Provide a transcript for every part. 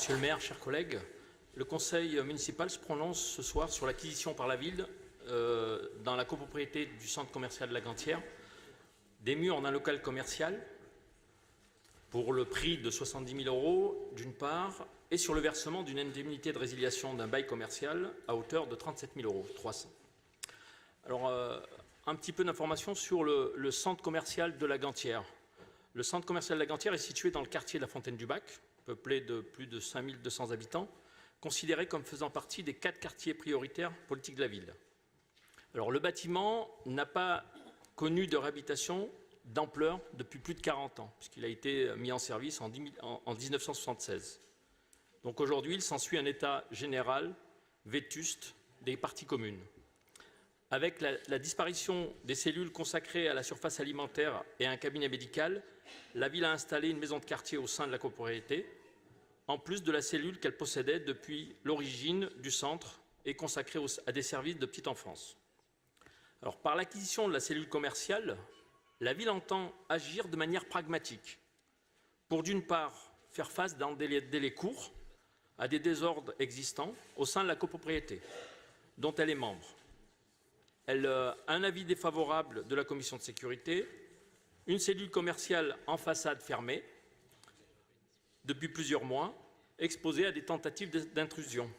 Monsieur le maire, chers collègues, le conseil municipal se prononce ce soir sur l'acquisition par la ville, dans la copropriété du centre commercial de la Gantière, des murs d'un local commercial pour le prix de 70 000 € d'une part, et sur le versement d'une indemnité de résiliation d'un bail commercial à hauteur de 37 000 €, 300. Alors, un petit peu d'informations sur le centre commercial de la Gantière. Le centre commercial de la Gantière est situé dans le quartier de la Fontaine-du-Bac, peuplé de plus de 5 200 habitants, considéré comme faisant partie des 4 quartiers prioritaires politiques de la ville. Alors, le bâtiment n'a pas connu de réhabilitation d'ampleur depuis plus de 40 ans, puisqu'il a été mis en service en 1976. Donc aujourd'hui, il s'ensuit un état général vétuste des parties communes. Avec la disparition des cellules consacrées à la surface alimentaire et à un cabinet médical, la ville a installé une maison de quartier au sein de la copropriété, en plus de la cellule qu'elle possédait depuis l'origine du centre et consacrée à des services de petite enfance. Alors, par l'acquisition de la cellule commerciale, la ville entend agir de manière pragmatique pour, d'une part, faire face dans des délais courts à des désordres existants au sein de la copropriété, dont elle est membre. Elle a un avis défavorable de la commission de sécurité, une cellule commerciale en façade fermée depuis plusieurs mois, exposée à des tentatives d'intrusion,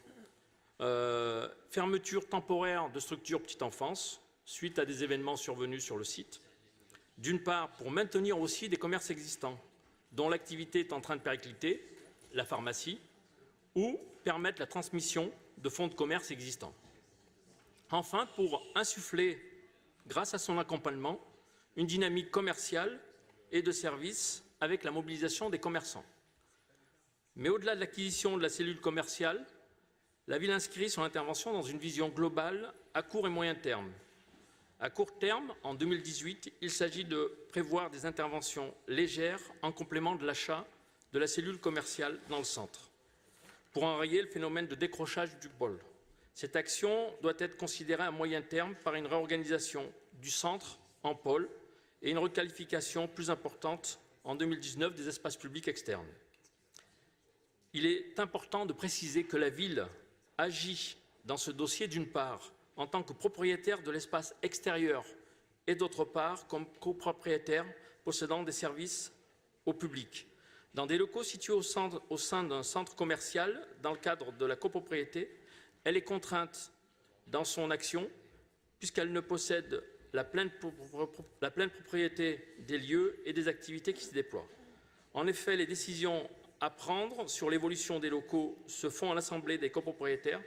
fermeture temporaire de structures petite enfance suite à des événements survenus sur le site, d'une part pour maintenir aussi des commerces existants dont l'activité est en train de péricliter, la pharmacie, ou permettre la transmission de fonds de commerce existants. Enfin, pour insuffler, grâce à son accompagnement, une dynamique commerciale et de service avec la mobilisation des commerçants. Mais au-delà de l'acquisition de la cellule commerciale, la ville inscrit son intervention dans une vision globale à court et moyen terme. À court terme, en 2018, il s'agit de prévoir des interventions légères en complément de l'achat de la cellule commerciale dans le centre, pour enrayer le phénomène de décrochage du pôle. Cette action doit être considérée à moyen terme par une réorganisation du centre en pôle et une requalification plus importante en 2019 des espaces publics externes. Il est important de préciser que la ville agit dans ce dossier d'une part en tant que propriétaire de l'espace extérieur et d'autre part comme copropriétaire possédant des services au public. Dans des locaux situés au sein d'un centre commercial, dans le cadre de la copropriété, elle est contrainte dans son action puisqu'elle ne possède la pleine propriété des lieux et des activités qui s'y déploient. En effet, les décisions à prendre sur l'évolution des locaux se font à l'Assemblée des copropriétaires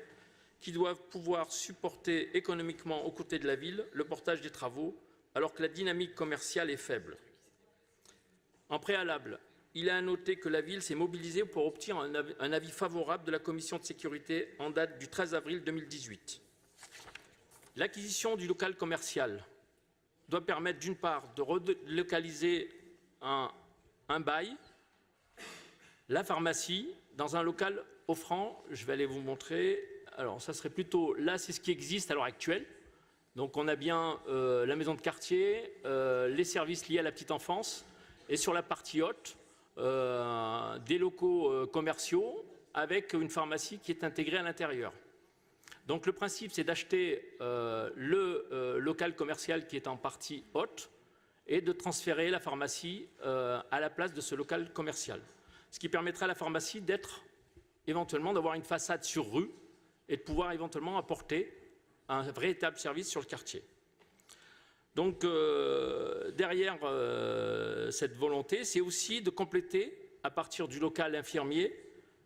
qui doivent pouvoir supporter économiquement aux côtés de la ville le portage des travaux alors que la dynamique commerciale est faible. En préalable, il est à noter que la ville s'est mobilisée pour obtenir un avis favorable de la commission de sécurité en date du 13 avril 2018. L'acquisition du local commercial doit permettre d'une part de relocaliser un bail, la pharmacie, dans un local offrant, je vais aller vous montrer, alors ça serait plutôt, là c'est ce qui existe à l'heure actuelle. Donc on a bien la maison de quartier, les services liés à la petite enfance et sur la partie haute, des locaux commerciaux avec une pharmacie qui est intégrée à l'intérieur. Donc le principe, c'est d'acheter le local commercial qui est en partie haute et de transférer la pharmacie à la place de ce local commercial. Ce qui permettra à la pharmacie d'être éventuellement d'avoir une façade sur rue et de pouvoir éventuellement apporter un véritable service sur le quartier. Donc, derrière cette volonté, c'est aussi de compléter, à partir du local infirmier,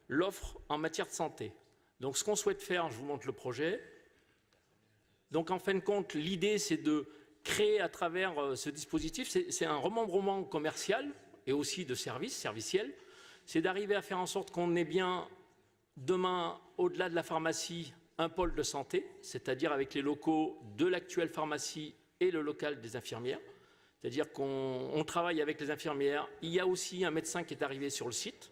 l'offre en matière de santé. Donc, ce qu'on souhaite faire, je vous montre le projet. Donc, en fin de compte, l'idée, c'est de créer à travers ce dispositif, c'est un remembrement commercial et aussi de serviciel, c'est d'arriver à faire en sorte qu'on ait bien, demain, au-delà de la pharmacie, un pôle de santé, c'est-à-dire avec les locaux de l'actuelle pharmacie et le local des infirmières, c'est-à-dire qu'on travaille avec les infirmières. Il y a aussi un médecin qui est arrivé sur le site,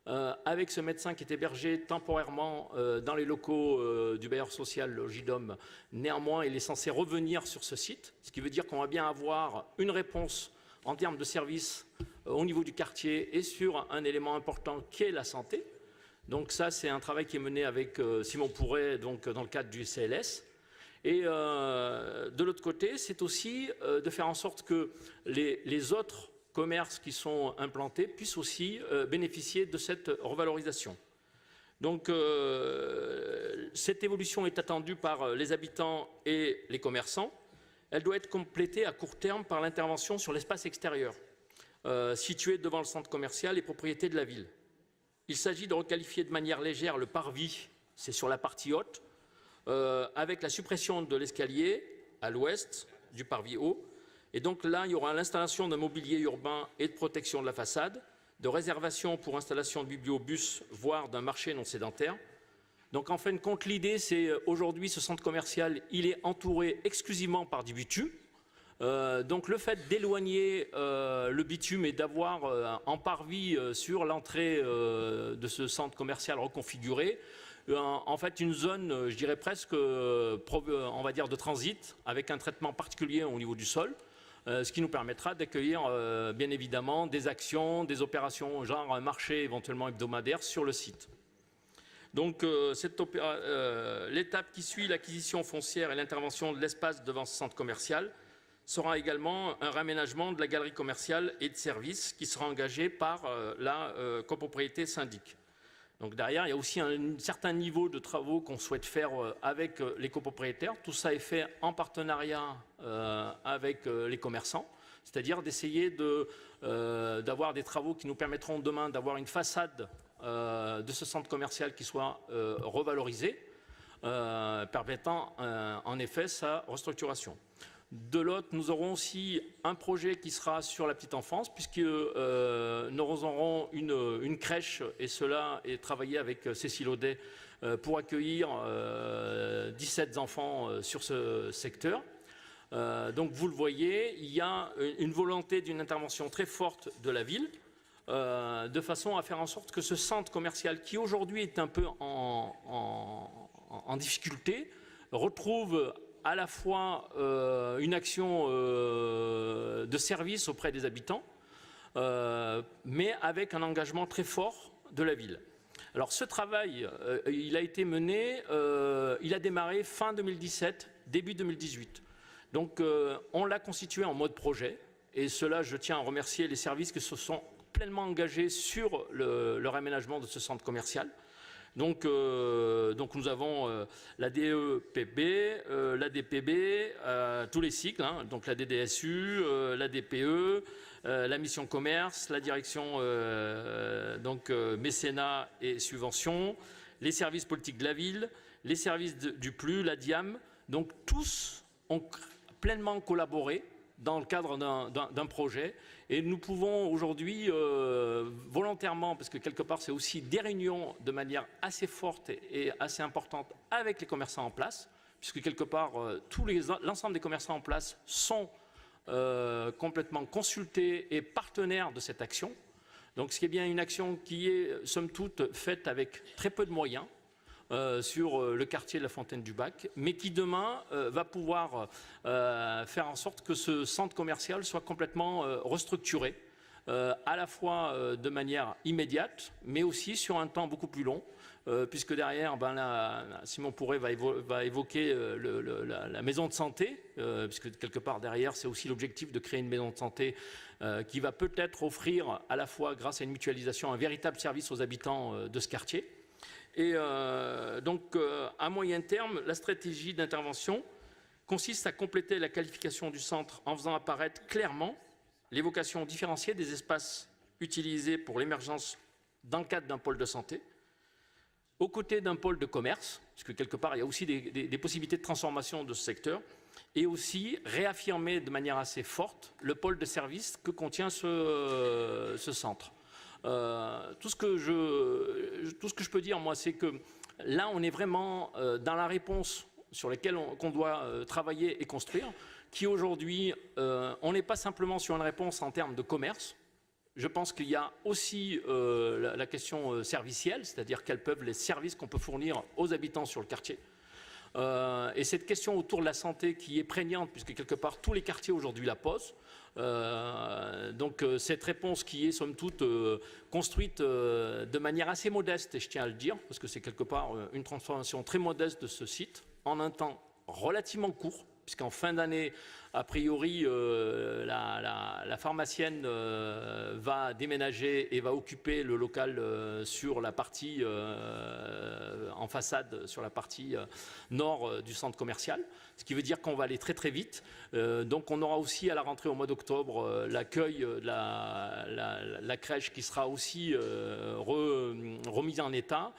avec ce médecin qui est hébergé temporairement dans les locaux du bailleur social, le JDOM. Néanmoins, il est censé revenir sur ce site, ce qui veut dire qu'on va bien avoir une réponse en termes de services au niveau du quartier et sur un élément important qui est la santé. Donc ça, c'est un travail qui est mené avec Simon Pourret, donc dans le cadre du CLS. Et de l'autre côté, c'est aussi de faire en sorte que les autres commerces qui sont implantés puissent aussi bénéficier de cette revalorisation. Donc cette évolution est attendue par les habitants et les commerçants. Elle doit être complétée à court terme par l'intervention sur l'espace extérieur, situé devant le centre commercial et propriété de la ville. Il s'agit de requalifier de manière légère le parvis, c'est sur la partie haute, avec la suppression de l'escalier à l'ouest du parvis haut. Et donc là, il y aura l'installation d'un mobilier urbain et de protection de la façade, de réservation pour installation de bibliobus, voire d'un marché non sédentaire. Donc en fin de compte, l'idée, c'est aujourd'hui, ce centre commercial, il est entouré exclusivement par du bitume. Donc le fait d'éloigner le bitume et d'avoir en parvis sur l'entrée de ce centre commercial reconfiguré, en fait une zone, je dirais presque, on va dire de transit, avec un traitement particulier au niveau du sol, ce qui nous permettra d'accueillir bien évidemment des actions, des opérations, genre un marché éventuellement hebdomadaire sur le site. Donc l'étape qui suit l'acquisition foncière et l'intervention de l'espace devant ce centre commercial sera également un réaménagement de la galerie commerciale et de services qui sera engagé par la copropriété syndic. Donc derrière, il y a aussi un certain niveau de travaux qu'on souhaite faire avec les copropriétaires. Tout ça est fait en partenariat avec les commerçants, c'est-à-dire d'essayer d'avoir des travaux qui nous permettront demain d'avoir une façade de ce centre commercial qui soit revalorisée, permettant en effet sa restructuration. De l'autre, nous aurons aussi un projet qui sera sur la petite enfance, puisque nous aurons une crèche, et cela est travaillé avec Cécile Audet pour accueillir 17 enfants sur ce secteur. Donc vous le voyez, il y a une volonté d'une intervention très forte de la ville, de façon à faire en sorte que ce centre commercial, qui aujourd'hui est un peu en difficulté, retrouve à la fois une action de service auprès des habitants, mais avec un engagement très fort de la ville. Alors ce travail, il a été mené, il a démarré fin 2017, début 2018. Donc on l'a constitué en mode projet, et cela, je tiens à remercier les services qui se sont pleinement engagés sur le réaménagement de ce centre commercial. Donc nous avons la DEPB, la DPB, tous les cycles, hein, donc la DDSU, la DPE, la mission commerce, la direction mécénat et subventions, les services politiques de la ville, les services du PLU, la DIAM. Donc tous ont pleinement collaboré dans le cadre d'un projet. Et nous pouvons aujourd'hui, volontairement, parce que quelque part c'est aussi des réunions de manière assez forte et assez importante avec les commerçants en place, puisque quelque part l'ensemble des commerçants en place sont complètement consultés et partenaires de cette action. Donc ce qui est bien une action qui est, somme toute, faite avec très peu de moyens, sur le quartier de la Fontaine du Bac, mais qui demain va pouvoir faire en sorte que ce centre commercial soit complètement restructuré, à la fois de manière immédiate, mais aussi sur un temps beaucoup plus long, puisque derrière, Simon Pourret va évoquer la maison de santé, puisque quelque part derrière, c'est aussi l'objectif de créer une maison de santé qui va peut-être offrir à la fois, grâce à une mutualisation, un véritable service aux habitants de ce quartier. Et donc, à moyen terme, la stratégie d'intervention consiste à compléter la qualification du centre en faisant apparaître clairement les vocations différenciées des espaces utilisés pour l'émergence dans le cadre d'un pôle de santé, aux côtés d'un pôle de commerce, parce que quelque part, il y a aussi des possibilités de transformation de ce secteur, et aussi réaffirmer de manière assez forte le pôle de service que contient ce centre. Tout ce que je peux dire, moi, c'est que là, on est vraiment dans la réponse sur laquelle qu'on doit travailler et construire, qui aujourd'hui, on n'est pas simplement sur une réponse en termes de commerce. Je pense qu'il y a aussi la question servicielle, c'est-à-dire quels peuvent les services qu'on peut fournir aux habitants sur le quartier. Et cette question autour de la santé qui est prégnante, puisque quelque part tous les quartiers aujourd'hui la posent, donc cette réponse qui est somme toute construite de manière assez modeste, et je tiens à le dire, parce que c'est quelque part une transformation très modeste de ce site, en un temps relativement court, puisqu'en fin d'année, a priori, la pharmacienne va déménager et va occuper le local sur la partie en façade, sur la partie nord du centre commercial, ce qui veut dire qu'on va aller très très vite. Donc on aura aussi à la rentrée au mois d'octobre l'accueil de la crèche qui sera aussi remise en état.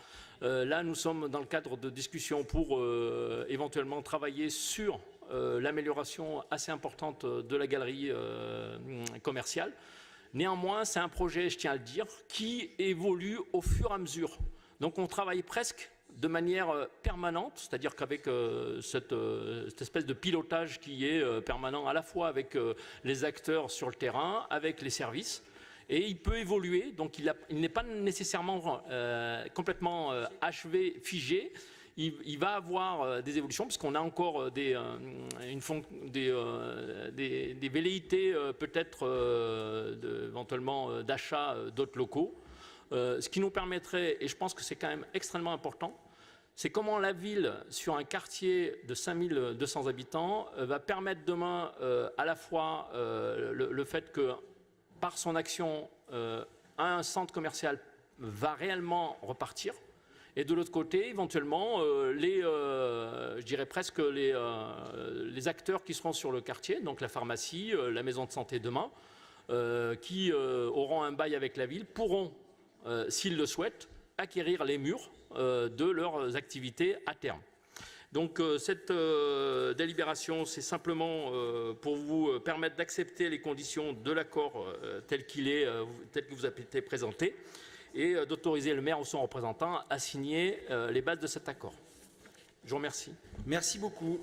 Là, nous sommes dans le cadre de discussions pour éventuellement travailler sur l'amélioration assez importante de la galerie commerciale. Néanmoins, c'est un projet, je tiens à le dire, qui évolue au fur et à mesure. Donc on travaille presque de manière permanente, c'est-à-dire qu'avec cette espèce de pilotage qui est permanent à la fois avec les acteurs sur le terrain, avec les services, et il peut évoluer, donc il n'est pas nécessairement complètement achevé, figé. Il va avoir des évolutions, puisqu'on a encore des velléités peut-être éventuellement d'achat d'autres locaux. Ce qui nous permettrait, et je pense que c'est quand même extrêmement important, c'est comment la ville, sur un quartier de 5200 habitants, va permettre demain à la fois le fait que, par son action, un centre commercial va réellement repartir. Et de l'autre côté, éventuellement, je dirais presque les acteurs qui seront sur le quartier, donc la pharmacie, la maison de santé demain, qui auront un bail avec la ville, pourront, s'ils le souhaitent, acquérir les murs de leurs activités à terme. Donc cette délibération, c'est simplement pour vous permettre d'accepter les conditions de l'accord tel qu'il est, tel que vous avez été présenté, et d'autoriser le maire ou son représentant à signer les bases de cet accord. Je vous remercie. Merci beaucoup.